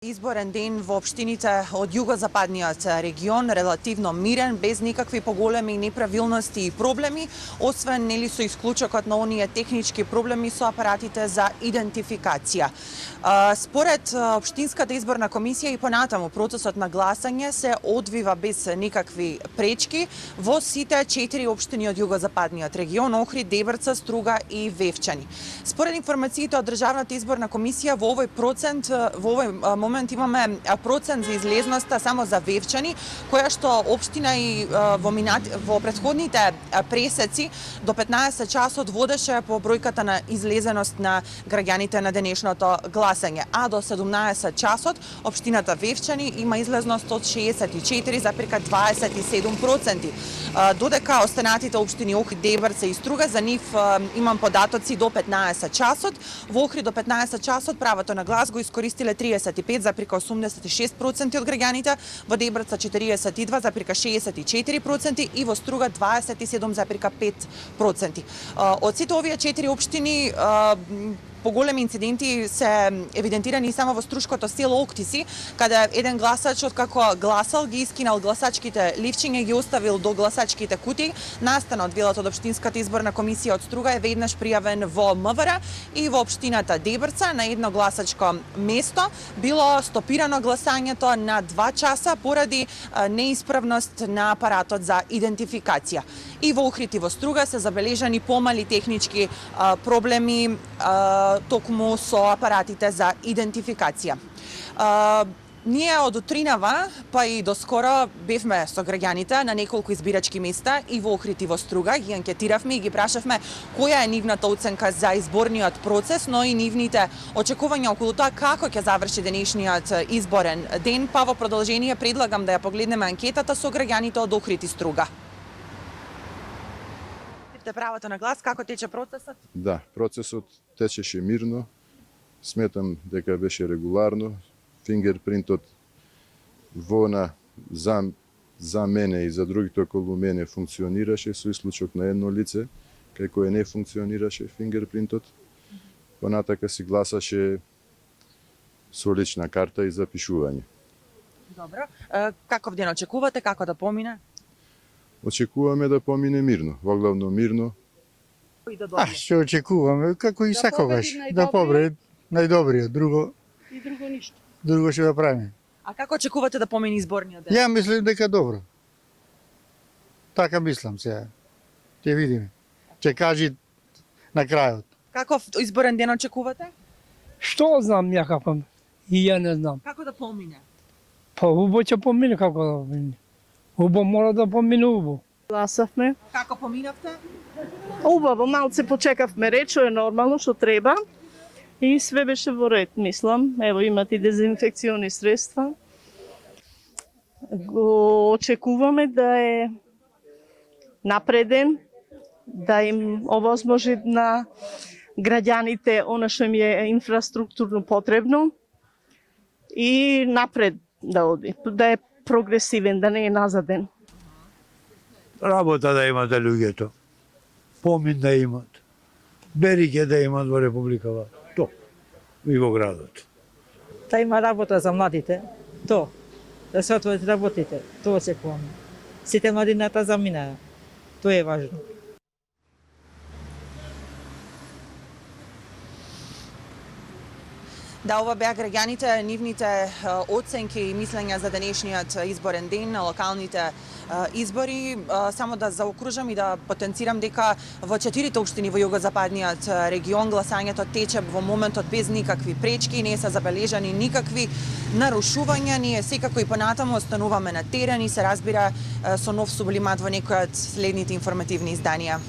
Изборен ден во општините од југозападниот регион релативно мирен, без никакви поголеми неправилности и проблеми, освен со исклучокот на оние технички проблеми со апаратите за идентификација. Според општинската изборна комисија и понатаму процесот на гласање се одвива без никакви пречки во сите 4 општини од југозападниот регион: Охрид, Дебрца, Струга и Вевчани. Според информациите од Државната изборна комисија, во овој момент имаме процент за излезноста само за Вевчани, која што општина и во претходните пресеци до 15 часот водеше по бројката на излезеност на граѓаните на денешното гласање, а до 17 часот општината Вевчани има излезност од 64,27%. Додека останатите општини Охрид, Дебрца и Струга, за нив имам податоци до 15 часот. Во Охрид до 15 часот правото на глас го искористиле 35,86% од граѓаните, во Дебрца 42,64% и во Струга 27,5%. Од сите овие 4 општини поголеми инциденти се евидентирани само во Струшкото село Октиси, каде еден гласач откако гласал ги искинал гласачките ливчиња и ги оставил до гласачките кутии. Настанот, велат од општинската изборна комисија од Струга, е веднаш пријавен во МВР и во општината Дебрца на едно гласачко место било стопирано гласањето на 2 часа поради неисправност на апаратот за идентификација. И во Охрид и во Струга се забележани помали технички проблеми токму со апаратите за идентификација. Ние од утринава, па и доскоро бевме со граѓаните на неколку избирачки места и во Охрид и во Струга, ги анкетиравме и ги прашавме која е нивната оценка за изборниот процес, но и нивните очекувања околу тоа како ќе заврши денешниот изборен ден, па во продолжение предлагам да ја погледнеме анкетата со граѓаните од Охрид и Струга. Правото на глас, како тече процесот? Да, процесот течеше мирно. Сметам дека беше регуларно. Фингерпринтот за мене и за другите околу мене функционираше, со исклучок на едно лице, кај кое не функционираше фингерпринтот. Понатака си гласаше со лична карта и запишување. Добро. Каков ден очекувате, како да помине? Очекуваме да помине мирно, воглавно мирно. Што очекуваме, како и секогаш, да победи најдобриот, друго ништо. Друго ќе да правиме. А како очекувате да помине изборниот ден? Ја мислам дека добро. Така мислам сега. Ќе видиме. Ќе кажи на крајот. Каков изборен ден очекувате? Што знам ја како? И ја не знам. Како да помине? Па убаво ќе помине, како да помине. Убаво мора да помине убаво. Гласавме. Како поминавте? Убаво, малце почекавме ред, што е нормално, што треба. И све беше во ред, мислам. Ево, имат и дезинфекциони средства. Го очекуваме да е напреден, да им овозможи на граѓаните она што им е инфраструктурно потребно и напред да оди, да е прогресивен, да не е назаден. Работа да имат луѓето, помин да имат, берике да имат во Републикава, то и во градот. Да има работа за младите, то, да се отворат работите, тоа очекуваме. Сите младината заминаа, тоа е важно. Да, ова беа граѓаните, нивните оценки и мислења за денешниот изборен ден на локалните избори. Само да заокружам и да потенцирам дека во 4 општини во југозападниот регион гласањето тече во моментот без никакви пречки, не се забележани никакви нарушувања. Ние секако и понатаму остануваме на терен и се разбира со нов сублимат во некој од следните информативни изданија.